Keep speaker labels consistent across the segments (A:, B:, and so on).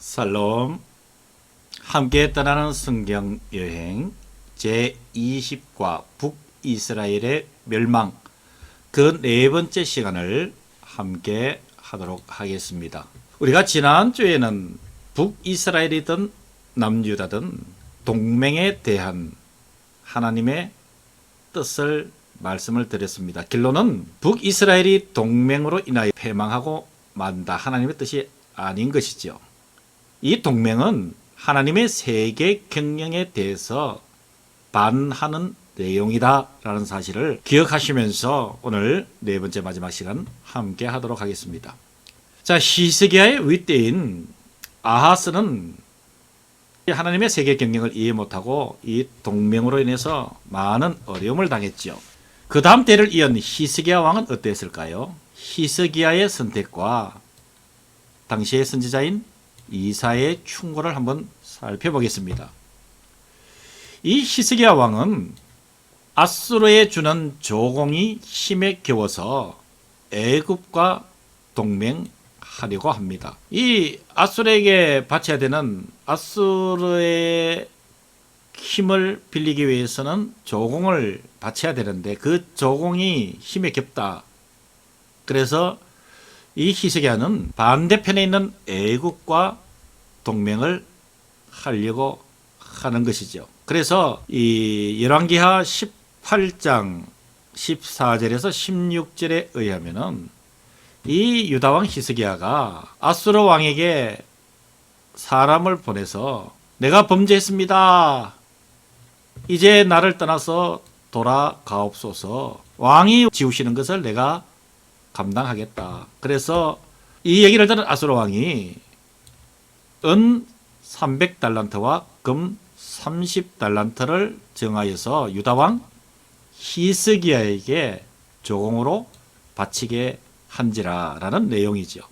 A: 살롬. 함께 떠나는 성경 여행 제20과 북이스라엘의 멸망, 그 네 번째 시간을 함께 하도록 하겠습니다. 우리가 지난주에는 북이스라엘이든 남유다든 동맹에 대한 하나님의 뜻을 말씀을 드렸습니다. 결론은 북이스라엘이 동맹으로 인하여 패망하고 만다, 하나님의 뜻이 아닌 것이죠. 이 동맹은 하나님의 세계 경영에 대해서 반하는 내용이다라는 사실을 기억하시면서 오늘 네 번째 마지막 시간 함께 하도록 하겠습니다. 자, 히스기야의 윗대인 아하스는 하나님의 세계 경영을 이해 못하고 이 동맹으로 인해서 많은 어려움을 당했죠. 그 다음 때를 이은 히스기야 왕은 어땠을까요? 히스기야의 선택과 당시의 선지자인 이사야의 충고를 한번 살펴보겠습니다. 이 히스기야 왕은 아수르에 주는 조공이 힘에 겨워서 애굽과 동맹하려고 합니다. 이 아수르에게 바쳐야 되는 아수르의 힘을 빌리기 위해서는 조공을 바쳐야 되는데 그 조공이 힘에 겹다. 그래서 이 히스기야는 반대편에 있는 애국과 동맹을 하려고 하는 것이죠. 그래서 이 열왕기하 18장 14절에서 16절에 의하면은 이 유다왕 히스기야가 아수르 왕에게 사람을 보내서 내가 범죄했습니다. 이제 나를 떠나서 돌아가옵소서. 왕이 지우시는 것을 내가 감당하겠다. 그래서 이 얘기를 들은 아수르 왕이 은 300달란트와 금 30달란트를 정하여서 유다왕 히스기야에게 조공으로 바치게 한지라라는 내용이죠.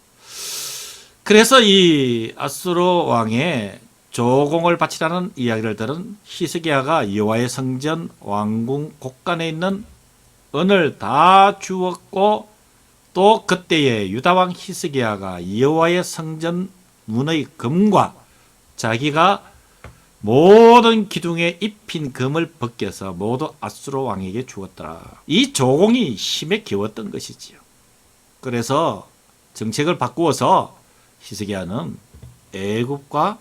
A: 그래서 이 아수르 왕의 조공을 바치라는 이야기를 들은 히스기야가 여호와의 성전 왕궁 곳간에 있는 은을 다 주었고 또 그때에 유다왕 히스기야가 여호와의 성전 문의 금과 자기가 모든 기둥에 입힌 금을 벗겨서 모두 아수르 왕에게 주었더라. 이 조공이 힘에 겨웠던 것이지요. 그래서 정책을 바꾸어서 히스기야는 애굽과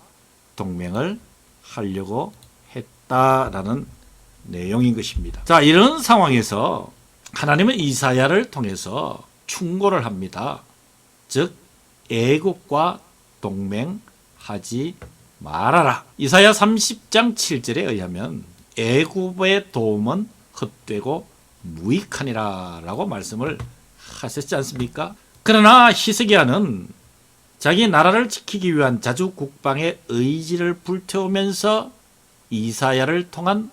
A: 동맹을 하려고 했다라는 내용인 것입니다. 자, 이런 상황에서 하나님은 이사야를 통해서 충고를 합니다. 즉 애국과 동맹하지 말아라. 이사야 30장 7절에 의하면 애국의 도움은 헛되고 무익하니라 라고 말씀을 하셨지 않습니까? 그러나 히스기야는 자기 나라를 지키기 위한 자주 국방의 의지를 불태우면서 이사야를 통한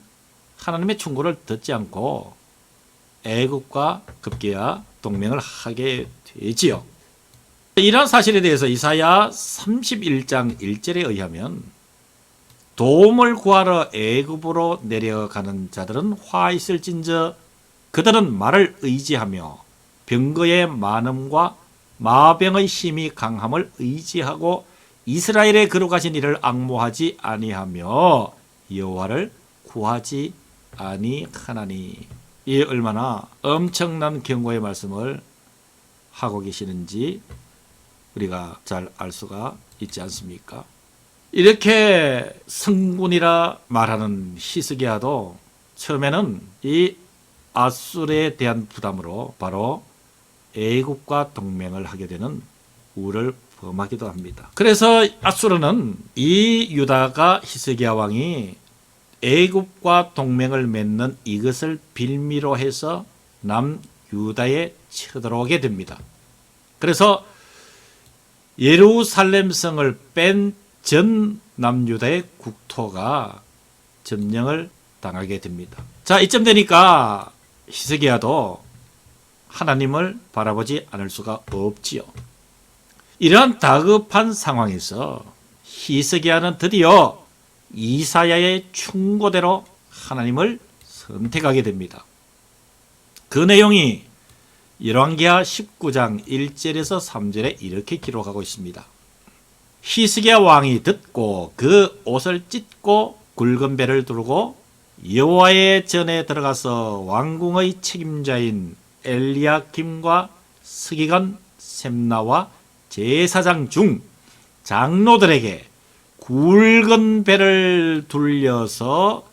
A: 하나님의 충고를 듣지 않고 애국과 급기야 동맹을 하게 되지요. 이러한 사실에 대해서 이사야 31장 1절에 의하면 도움을 구하러 애굽으로 내려가는 자들은 화 있을진저 그들은 말을 의지하며 병거의 많음과 마병의 힘이 강함을 의지하고 이스라엘에 거룩하신 이를 앙모하지 아니하며 여호와를 구하지 아니하나니. 이 얼마나 엄청난 경고의 말씀을 하고 계시는지 우리가 잘 알 수가 있지 않습니까? 이렇게 성군이라 말하는 히스기야도 처음에는 이 아수르에 대한 부담으로 바로 애국과 동맹을 하게 되는 우를 범하기도 합니다. 그래서 아수르는 이 유다가 히스기야 왕이 애굽과 동맹을 맺는 이것을 빌미로 해서 남유다에 쳐들어오게 됩니다. 그래서 예루살렘 성을 뺀 전 남유다의 국토가 점령을 당하게 됩니다. 자, 이쯤 되니까 히스기야도 하나님을 바라보지 않을 수가 없지요. 이러한 다급한 상황에서 히스기야는 드디어 이사야의 충고대로 하나님을 선택하게 됩니다. 그 내용이 열왕기하 19장 1절에서 3절에 이렇게 기록하고 있습니다. 히스기야 왕이 듣고 그 옷을 찢고 굵은 배를 두르고 여호와의 전에 들어가서 왕궁의 책임자인 엘리야김과 서기관 셈나와 제사장 중 장로들에게 굵은 배를 둘려서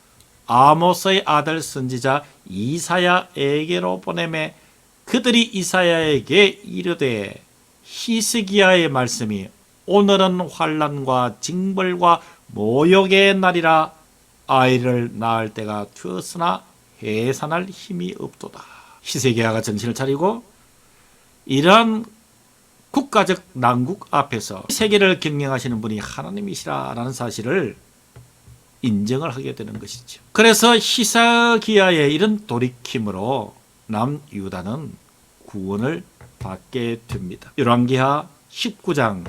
A: 아모스의 아들 선지자 이사야에게로 보내매 그들이 이사야에게 이르되 히스기야의 말씀이 오늘은 환난과 징벌과 모욕의 날이라 아이를 낳을 때가 되었으나 해산할 힘이 없도다. 히스기야가 정신을 차리고 이러한 국가적 난국 앞에서 세계를 경영하시는 분이 하나님이시라는 사실을 인정을 하게 되는 것이죠. 그래서 히스기야의 이런 돌이킴으로 남유다는 구원을 받게 됩니다. 열왕기하 19장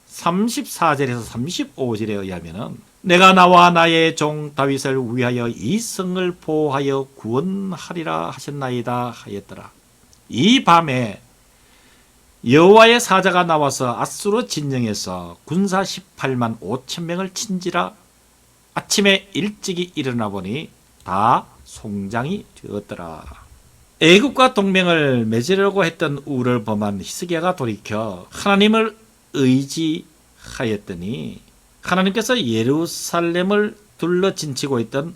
A: 34절에서 35절에 의하면 내가 나와 나의 종 다윗을 위하여 이 성을 보호하여 구원하리라 하셨나이다 하였더라. 이 밤에 여호와의 사자가 나와서 아수르 진영에서 군사 18만 5천 명을 친지라. 아침에 일찍이 일어나 보니 다 송장이 되었더라. 애굽과 동맹을 맺으려고 했던 우를 범한 히스기야가 돌이켜 하나님을 의지하였더니 하나님께서 예루살렘을 둘러 진치고 있던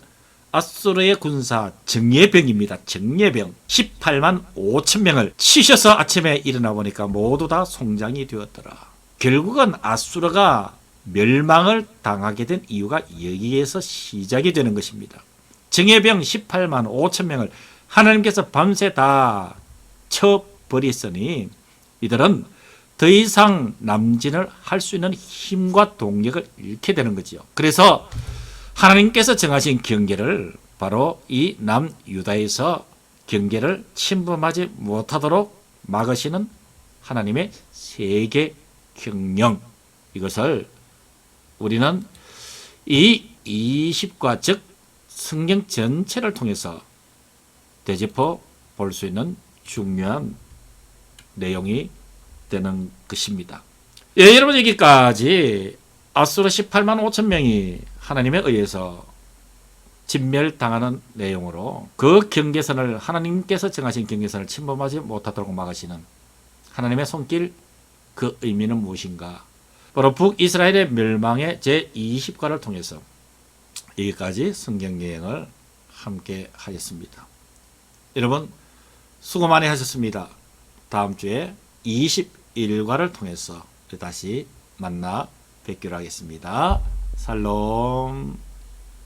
A: 아수르의 군사 정예병입니다. 정예병 18만 5천 명을 치셔서 아침에 일어나 보니까 모두 다 송장이 되었더라. 결국은 아수르가 멸망을 당하게 된 이유가 여기에서 시작이 되는 것입니다. 정예병 18만 5천 명을 하나님께서 밤새 다 쳐버렸으니 이들은 더 이상 남진을 할 수 있는 힘과 동력을 잃게 되는 거지요. 그래서 하나님께서 정하신 경계를 바로 이 남유다에서 경계를 침범하지 못하도록 막으시는 하나님의 세계 경영, 이것을 우리는 이 20과 즉 성경 전체를 통해서 되짚어 볼 수 있는 중요한 내용이 되는 것입니다. 예, 여러분, 여기까지 아수르 18만 5천 명이 하나님에 의해서 진멸당하는 내용으로 그 경계선을 하나님께서 정하신 경계선을 침범하지 못하도록 막으시는 하나님의 손길, 그 의미는 무엇인가? 바로 북이스라엘의 멸망의 제20과를 통해서 여기까지 성경 여행을 함께 하였습니다. 여러분 수고 많이 하셨습니다. 다음 주에 21과를 통해서 다시 만나 뵙기로 하겠습니다. 살롬.